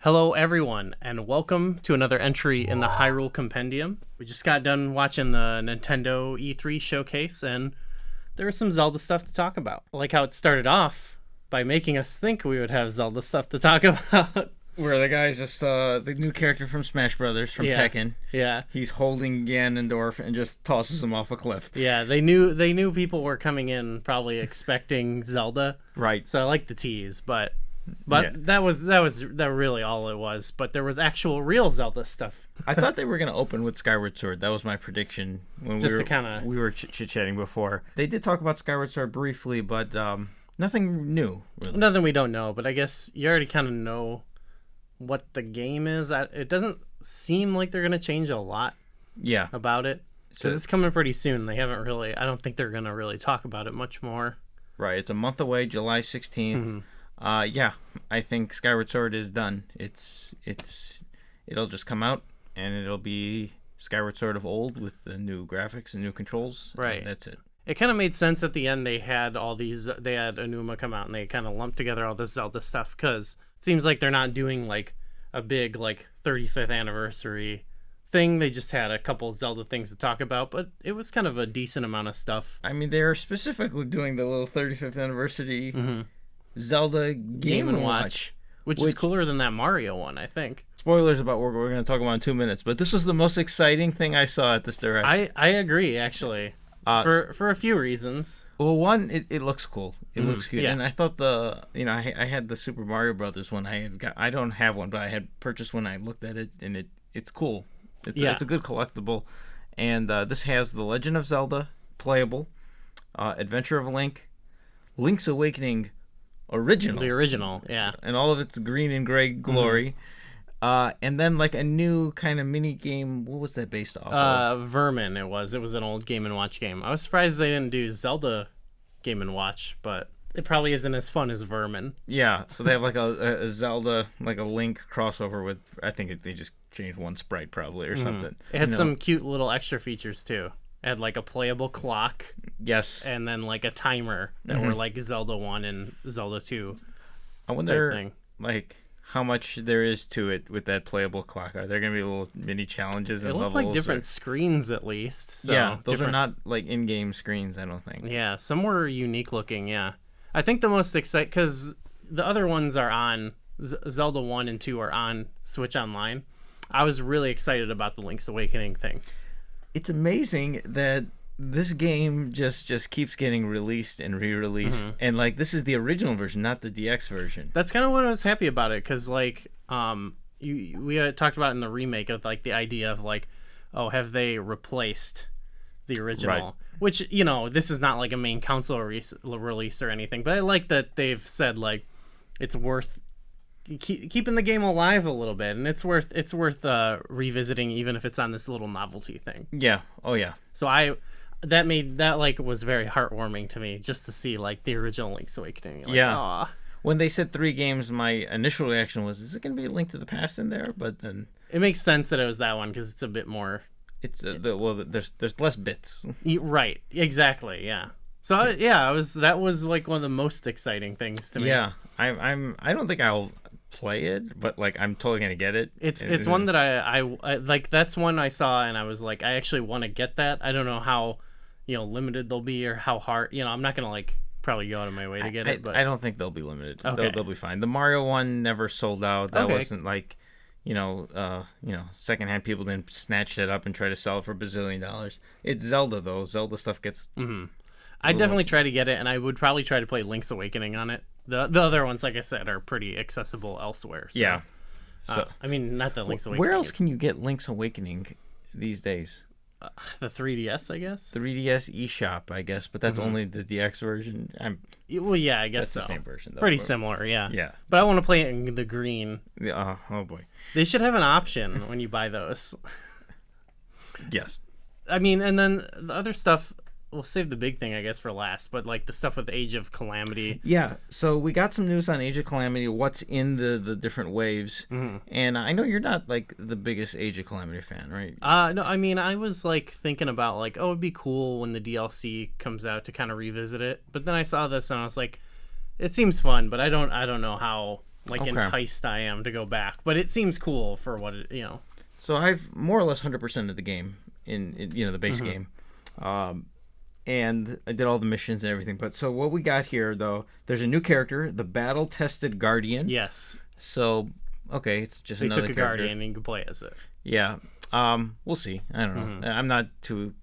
Hello, everyone, and welcome to another entry in the Hyrule Compendium. We just got done watching the Nintendo E3 showcase, and there was some Zelda stuff to talk about. I like how it started off by making us think we would have Zelda stuff to talk about. Where the guy's just the new character from Smash Brothers from Tekken. Yeah. He's holding Ganondorf and just tosses him off a cliff. Yeah, they knew people were coming in probably expecting Zelda. Right. So I like the tease, but Yeah. that was really all it was. But there was actual real Zelda stuff. I thought they were going to open with Skyward Sword. That was my prediction when Just to kinda- we were chit-chatting before. They did talk about Skyward Sword briefly, but nothing new, really. Nothing we don't know, but I guess you already kind of know what the game is. It doesn't seem like they're going to change a lot Yeah. about it because it's coming pretty soon. They haven't really, I don't think they're going to really talk about it much more. Right. It's a month away, July 16th. Yeah, I think Skyward Sword is done. It'll just come out and it'll be Skyward Sword of old with the new graphics and new controls. Right. That's it. It kind of made sense at the end. They had Enuma come out and they kind of lumped together all this Zelda stuff because it seems like they're not doing like a big like 35th anniversary thing. They just had a couple Zelda things to talk about, but it was kind of a decent amount of stuff. I mean, they're specifically doing the little 35th anniversary Zelda Game & Watch. Which is cooler than that Mario one, I think. Spoilers about what we're going to talk about in 2 minutes, but this was the most exciting thing I saw at this Direct. I agree, actually. For a few reasons. Well, one, it looks cool. It looks good. Yeah. And I thought I had the Super Mario Brothers one. I don't have one, but I had purchased one. I looked at it, and it's cool. It's a good collectible. And this has The Legend of Zelda, playable, Adventure of Link, Link's Awakening, original. The original, yeah. And all of its green and gray glory. And then like a new kind of mini game. What was that based off of? Vermin. It was an old Game & Watch game. I was surprised they didn't do Zelda Game & Watch, but it probably isn't as fun as Vermin. Yeah, so they have like a Zelda, like a Link crossover with, I think they just changed one sprite probably or something. It had some cute little extra features too. It had like a playable clock. Yes. And then like a timer that were like Zelda 1 and Zelda 2. I wonder like how much there is to it with that playable clock. Are there going to be little mini challenges and levels? It looked like different screens at least. So yeah, those are not like in-game screens, I don't think. Yeah, some were unique looking, yeah. I think the most exciting, because the other ones are on, Zelda 1 and 2 are on Switch Online. I was really excited about the Link's Awakening thing. It's amazing that this game just keeps getting released and re-released, and like this is the original version, not the DX version. That's kind of what I was happy about it, because like we had talked about in the remake of like the idea of like, oh, have they replaced the original? Right. Which, you know, this is not like a main console release or anything, but I like that they've said like it's worth keeping the game alive a little bit, and it's worth revisiting even if it's on this little novelty thing. Yeah. Oh yeah. So that like was very heartwarming to me just to see like the original Link's Awakening. Like, yeah. Aw. When they said 3 games, my initial reaction was, "Is it going to be a Link to the Past in there?" But then it makes sense that it was that one because it's a bit more. It's there's less bits. Right. Exactly. Yeah. So that was like one of the most exciting things to me. Yeah. I don't think I'll play it, but like I'm totally gonna get it. It's one that I like. That's one I saw and I was like, I actually want to get that. I don't know how limited they'll be or how hard. I'm not gonna like probably go out of my way to get it. But I don't think they'll be limited. Okay. They'll be fine. The Mario one never sold out. That Okay. wasn't like secondhand people didn't snatch that up and try to sell it for $1 bazillion. It's Zelda though. Zelda stuff gets. I'd definitely try to get it, and I would probably try to play Link's Awakening on it. The other ones, like I said, are pretty accessible elsewhere. So, Yeah. So I mean, not the Link's Awakening. where else can you get Link's Awakening these days? The 3DS, I guess. 3DS eShop, I guess, but that's only the DX version. Well, yeah, I guess That's so. the same version, though. Pretty but- similar, yeah. Yeah. But I want to play it in the green. Yeah. Oh boy. They should have an option when you buy those. Yes. I mean, and then the other stuff, we'll save the big thing, I guess, for last. But like the stuff with Age of Calamity. Yeah, so we got some news on Age of Calamity, what's in the different waves. And I know you're not like the biggest Age of Calamity fan, right? No, I mean, I was like thinking about like, oh, it'd be cool when the DLC comes out to kind of revisit it. But then I saw this and I was like, it seems fun, but I don't know how like Okay. enticed I am to go back. But it seems cool for what it, So I've more or less 100% of the game in the base game, and I did all the missions and everything. But so what we got here though, there's a new character, the battle-tested Guardian. Yes. So okay, it's just They another took a character. Guardian and you can play as it. Yeah. We'll see. I don't know. I'm not too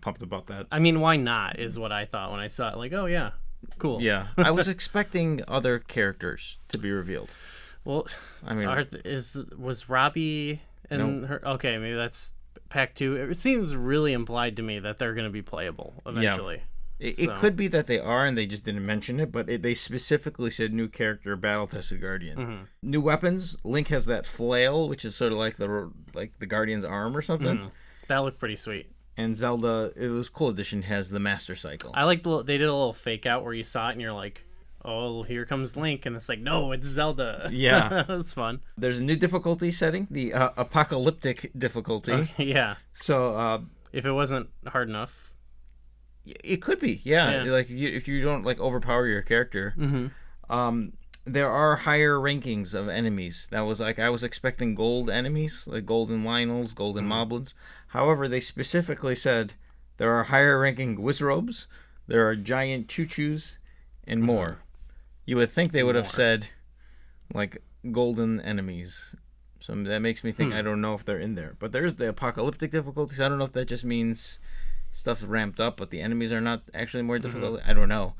pumped about that. I mean, why not? Is what I thought when I saw it. Like, oh yeah, cool. Yeah, I was expecting other characters to be revealed. Well, I mean, was Robbie and her? Okay, maybe that's Pack 2. It seems really implied to me that they're going to be playable eventually. it could be that they are and they just didn't mention it, but they specifically said new character, battle-tested Guardian. New weapons. Link has that flail, which is sort of like the Guardian's arm or something. That looked pretty sweet. And Zelda, it was cool edition, has the Master Cycle. I like they did a little fake out where you saw it and you're like, oh, here comes Link, and it's like, no, it's Zelda. Yeah. It's fun. There's a new difficulty setting, the apocalyptic difficulty. Yeah. So if it wasn't hard enough. it could be, yeah. Like if you don't like overpower your character. There are higher rankings of enemies. That was like I was expecting gold enemies, like golden Lionels, golden moblins. However, they specifically said there are higher ranking Wizrobes, there are giant choo-choos, and more. You would think they would have said like golden enemies. So that makes me think I don't know if they're in there. But there's the apocalyptic difficulties. I don't know if that just means stuff's ramped up, but the enemies are not actually more difficult. I don't know.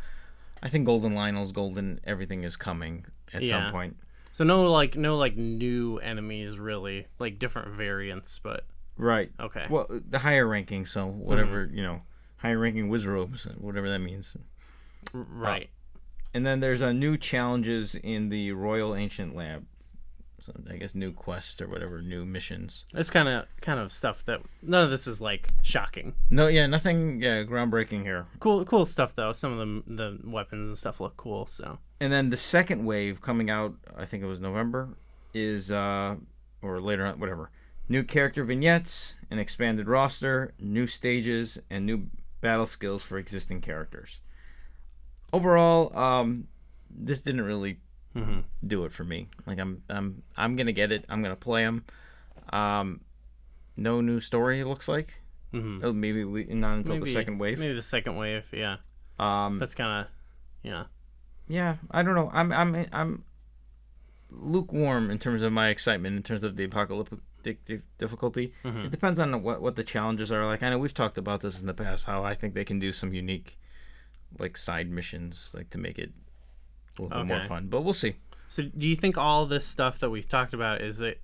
I think golden Lionels, golden everything is coming at some point. So no new enemies really, like different variants, but Right. okay. Well, the higher ranking, so whatever, higher ranking Wizrobes, whatever that means. Right. And then there's new challenges in the Royal Ancient Lab. So I guess new quests or whatever, new missions. It's kind of stuff that none of this is like shocking. No, nothing groundbreaking here. Cool stuff though. Some of the weapons and stuff look cool, so. And then the second wave coming out, I think it was November, is or later on, whatever. New character vignettes, an expanded roster, new stages, and new battle skills for existing characters. Overall, this didn't really do it for me. Like I'm gonna get it. I'm gonna play them. No new story. It looks like. Maybe not until the second wave. Maybe the second wave. Yeah. That's kind of, yeah. Yeah, I don't know. I'm lukewarm in terms of my excitement in terms of the apocalyptic difficulty. It depends on what the challenges are like. I know we've talked about this in the past, how I think they can do some unique like side missions like to make it a little bit more fun, but we'll see. So do you think all this stuff that we've talked about, is it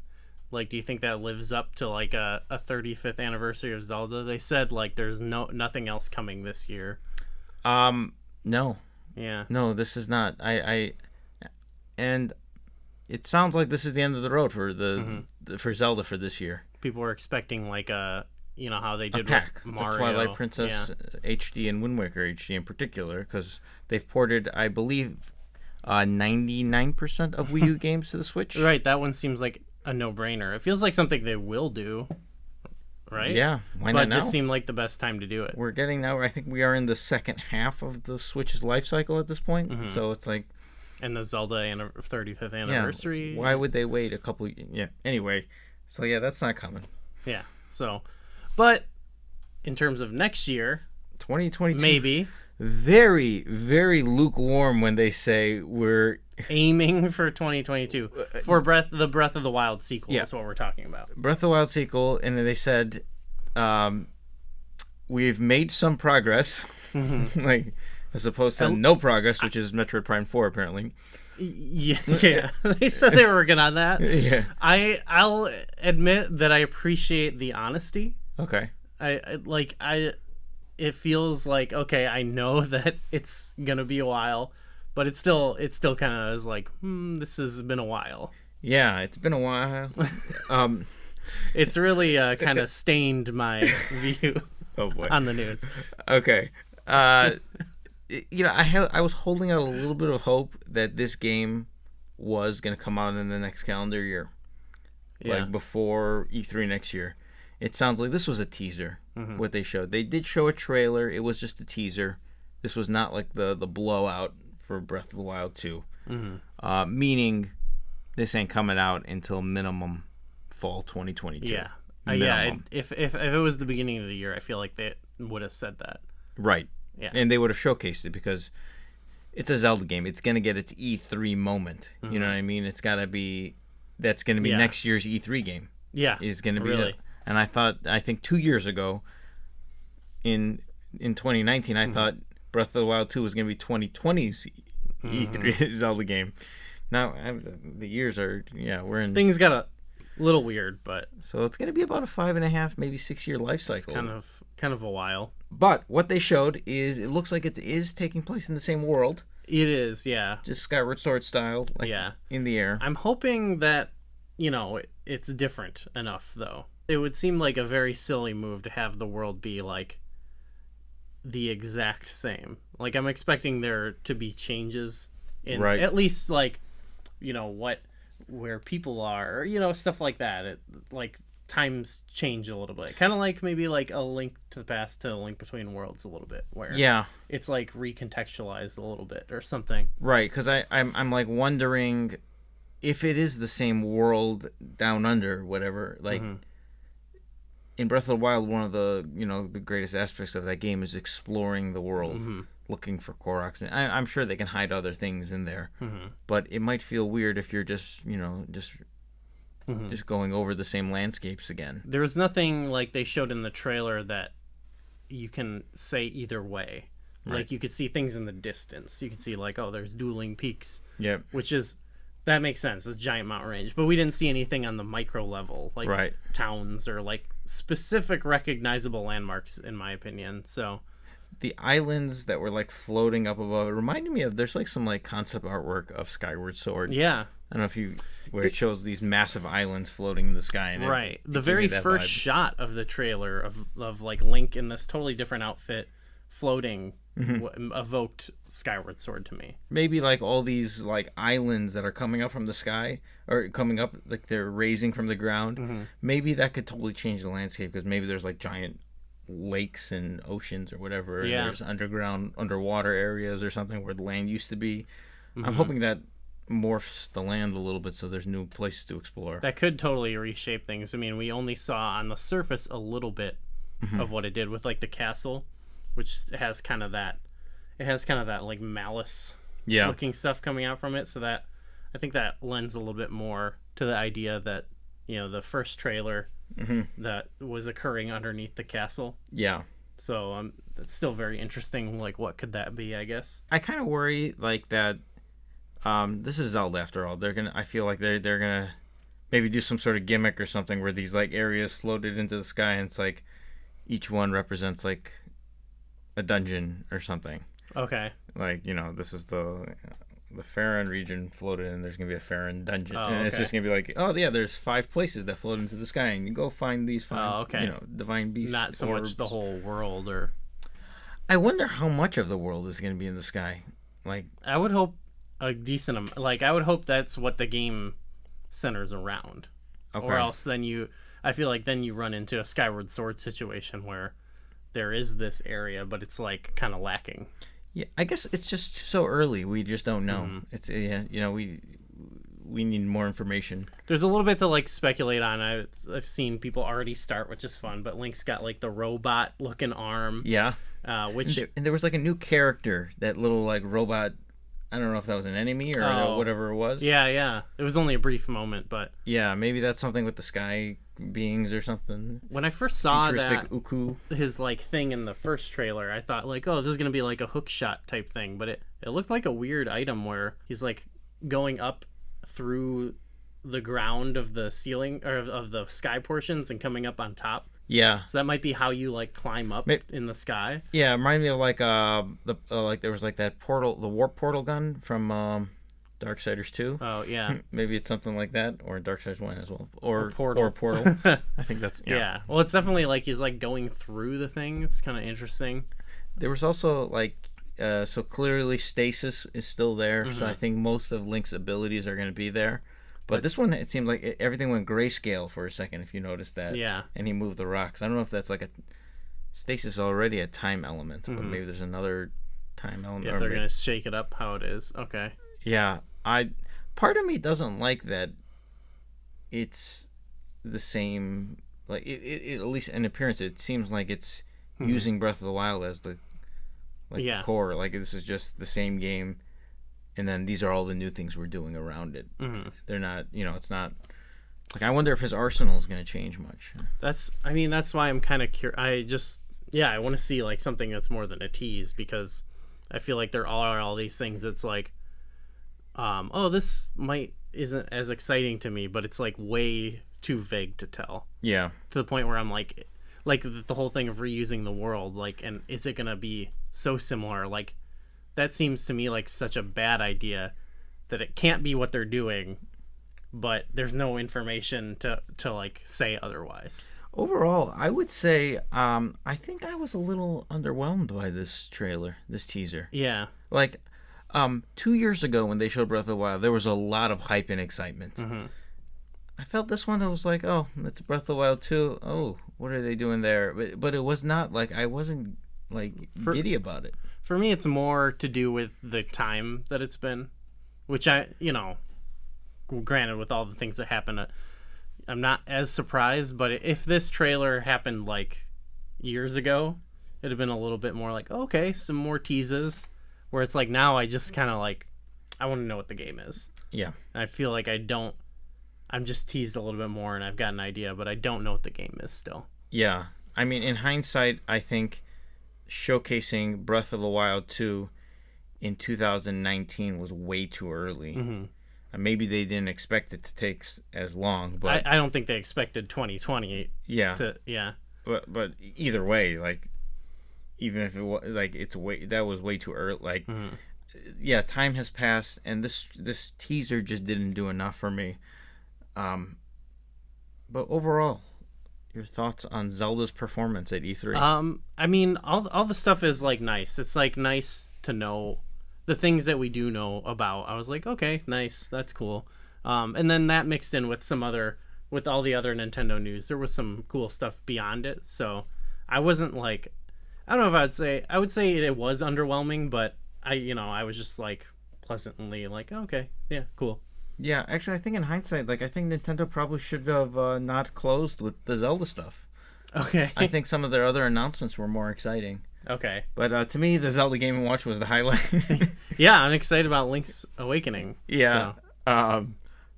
like, do you think that lives up to like a 35th anniversary of Zelda? They said like there's nothing else coming this year. No. Yeah. No, this is not. And it sounds like this is the end of the road for for Zelda for this year. People were expecting like how they did pack, with Mario, the Twilight Princess HD and Wind Waker HD in particular, because they've ported, I believe, 99% of Wii U games to the Switch. Right, that one seems like a no-brainer. It feels like something they will do, right? Yeah, why not now? But this seemed like the best time to do it. We're getting now, I think we are in the second half of the Switch's life cycle at this point, so it's like... And the Zelda 35th anniversary. Yeah, why would they wait a couple... Yeah, anyway, so yeah, that's not coming. Yeah, so... But in terms of next year... 2022... Maybe... Very, very lukewarm when they say we're aiming for 2022 for the Breath of the Wild sequel. That's what we're talking about. Breath of the Wild sequel, and then they said we've made some progress, like as opposed to no progress, which is Metroid Prime 4 apparently. Yeah. They said they were working on that. Yeah, I'll admit that I appreciate the honesty. Okay. It feels like, okay, I know that it's gonna be a while, but it still kind of is like, this has been a while. Yeah, it's been a while. It's really kind of stained my view on the news. Okay. I was holding out a little bit of hope that this game was gonna come out in the next calendar year, like before E3 next year. It sounds like this was a teaser, what they showed. They did show a trailer. It was just a teaser. This was not like the blowout for Breath of the Wild 2. Meaning this ain't coming out until minimum fall 2022. Yeah. If it was the beginning of the year, I feel like they would have said that. Right. Yeah. And they would have showcased it because it's a Zelda game. It's going to get its E3 moment. You know what I mean? It's got to be... That's going to be next year's E3 game. Yeah. Is going to be... Really. And I think 2 years ago, in 2019, I thought Breath of the Wild 2 was going to be 2020's E3 Zelda game. Now, the years are... Yeah, we're in... Things got a little weird, but... So it's going to be about a 5.5, maybe 6 year life cycle. It's kind of a while. But what they showed is it looks like it is taking place in the same world. It is, yeah. Just Skyward Sword style, like in the air. I'm hoping that, it's different enough, though. It would seem like a very silly move to have the world be, like, the exact same. Like, I'm expecting there to be changes in at least, like, where people are, or, stuff like that. Like, times change a little bit, kind of like maybe like a Link to the Past to a Link Between Worlds a little bit, where it's like recontextualized a little bit or something, right? Because I'm like wondering if it is the same world down under, whatever. Like in Breath of the Wild, one of the the greatest aspects of that game is exploring the world, looking for Koroks, and I'm sure they can hide other things in there, but it might feel weird if you're just just going over the same landscapes again. There was nothing like they showed in the trailer that you can say either way. Right. Like you could see things in the distance. You can see like, oh, there's dueling peaks. Yep. That makes sense. It's giant mountain range. But we didn't see anything on the micro level, like towns or like specific recognizable landmarks, in my opinion. So the islands that were like floating up above it reminded me of there's like some like concept artwork of Skyward Sword. Yeah. I don't know where it shows these massive islands floating in the sky. And the very first shot of the trailer of like Link in this totally different outfit floating evoked Skyward Sword to me. Maybe like all these like islands that are coming up from the sky or coming up like they're raising from the ground. Maybe that could totally change the landscape because maybe there's like giant lakes and oceans or whatever. Yeah. And there's underwater areas or something where the land used to be. I'm hoping that morphs the land a little bit so there's new places to explore. That could totally reshape things. I mean, we only saw on the surface a little bit of what it did with like the castle, which has kind of that like malice looking stuff coming out from it, so that I think that lends a little bit more to the idea that the first trailer that was occurring underneath the castle. Yeah. So it's still very interesting. Like, what could that be? I guess I kind of worry like that. This is Zelda after all. I feel like they're gonna maybe do some sort of gimmick or something where these like areas floated into the sky and it's like each one represents like a dungeon or something. Okay. Like this is the Farron region floated and there's gonna be a Farron dungeon, and it's just gonna be like, oh yeah, there's 5 places that float into the sky and you go find these 5 divine beasts. Not so orbs. much the whole world. Or I wonder how much of the world is gonna be in the sky. Like I would hope a decent amount. Like I would hope that's what the game centers around. Okay. Or else I feel like then you run into a Skyward Sword situation where there is this area but it's like kind of lacking. Yeah, I guess it's just so early. We just don't know. It's we need more information. There's a little bit to like speculate on. I've seen people already start, which is fun. But Link's got like the robot looking arm. Yeah. Which and there was like a new character, that little like robot. I don't know if that was an enemy or whatever it was. Yeah. It was only a brief moment, but yeah, maybe that's something with the sky beings or something. When I first saw that Uku. his like thing in the first trailer, I thought like, oh, this is gonna be like a hook shot type thing, but it looked like a weird item where he's like going up through the ground of the ceiling or of the sky portions and coming up on top. Yeah. So that might be how you like climb up in the sky. Yeah, it reminded me of like like there was like that portal, the warp portal gun from Darksiders 2. Oh yeah. Maybe it's something like that, or Darksiders 1 as well, or Portal. I think that's yeah. Well, it's definitely like he's like going through the thing. It's kind of interesting. There was also like so clearly stasis is still there, so I think most of Link's abilities are going to be there. But this one, it seemed like everything went grayscale for a second, if you noticed that. Yeah. And he moved the rocks. I don't know if that's like stasis already a time element, but maybe there's another time element. If they're going to shake it up how it is. Okay. Yeah. Part of me doesn't like that it's the same. Like at least in appearance, it seems like it's using Breath of the Wild as the the core. Like this is just the same game, and then these are all the new things we're doing around it. They're not, it's not. Like, I wonder if his arsenal is going to change much. That's why I'm kind of curious. I want to see like something that's more than a tease, because I feel like there are all these things that's like, this isn't as exciting to me, but it's like way too vague to tell. Yeah. To the point where I'm like the whole thing of reusing the world, like, and is it going to be so similar? Like, that seems to me like such a bad idea that it can't be what they're doing, but there's no information to like say otherwise. Overall, I would say I think I was a little underwhelmed by this trailer, this teaser. Yeah. Like 2 years ago when they showed Breath of the Wild, there was a lot of hype and excitement. I felt this one, I was like, oh, it's Breath of the Wild 2. Oh, what are they doing there? But it was not like, I wasn't like giddy about it. For me, it's more to do with the time that it's been, which granted, with all the things that happened, I'm not as surprised. But if this trailer happened like years ago, it'd have been a little bit more like, okay, some more teases. Where it's like now I just kind of like, I want to know what the game is. Yeah. And I feel like I'm just teased a little bit more and I've got an idea, but I don't know what the game is still. Yeah. I mean, in hindsight, I think showcasing Breath of the Wild 2 in 2019 was way too early. Maybe they didn't expect it to take as long, but I don't think they expected 2020. Yeah. Yeah. But either way, like, even if it was like that was way too early. Like, yeah, time has passed, and this teaser just didn't do enough for me. But overall, your thoughts on Zelda's performance at E3? I mean, all the stuff is like nice. It's like nice to know the things that we do know about. I was like, okay, nice, that's cool. And then that mixed in with with all the other Nintendo news, there was some cool stuff beyond it. So I wasn't like, I don't know if I would say it was underwhelming, but I was just like pleasantly like, okay, yeah, cool. Yeah, actually, I think in hindsight, like, I think Nintendo probably should have not closed with the Zelda stuff. Okay. I think some of their other announcements were more exciting. Okay. But to me, the Zelda Game & Watch was the highlight. Yeah, I'm excited about Link's Awakening. Yeah. So.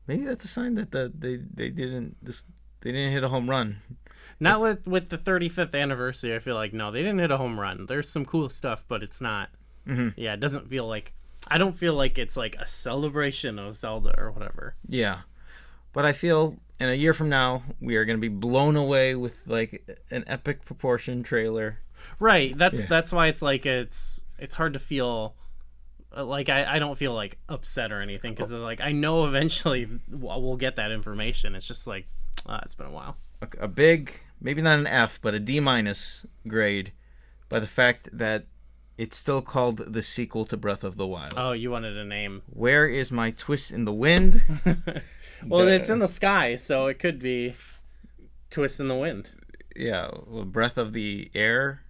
Maybe that's a sign that they didn't hit a home run. Not with the 35th anniversary. I feel like no, they didn't hit a home run. There's some cool stuff, but it's not. Yeah, it doesn't feel like. I don't feel like it's like a celebration of Zelda or whatever. Yeah, but I feel in a year from now we are going to be blown away with like an epic proportion trailer. Right. That's why it's like it's hard to feel. Like I don't feel like upset or anything because like I know eventually we'll get that information. It's just like it's been a while. A big, maybe not an F, but a D- grade by the fact that it's still called the sequel to Breath of the Wild. Oh, you wanted a name. Where is my twist in the wind? Well, it's in the sky, so it could be Twist in the Wind. Yeah, well, Breath of the Air,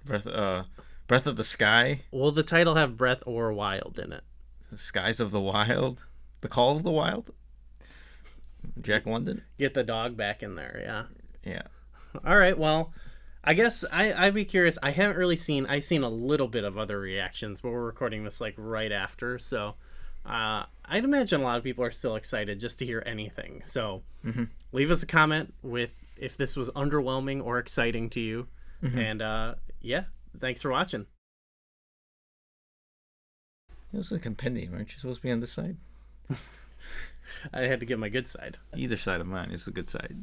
Breath of the Sky. Will the title have Breath or Wild in it? The Skies of the Wild, The Call of the Wild. Jack London. Get the dog back in there, yeah. Yeah. All right, well, I guess I'd be curious. I haven't really seen. I've seen a little bit of other reactions, but we're recording this like right after, so I'd imagine a lot of people are still excited just to hear anything. So leave us a comment with if this was underwhelming or exciting to you, and yeah, thanks for watching. This is a compendium. Aren't you supposed to be on this side? I had to get my good side. Either side of mine is the good side.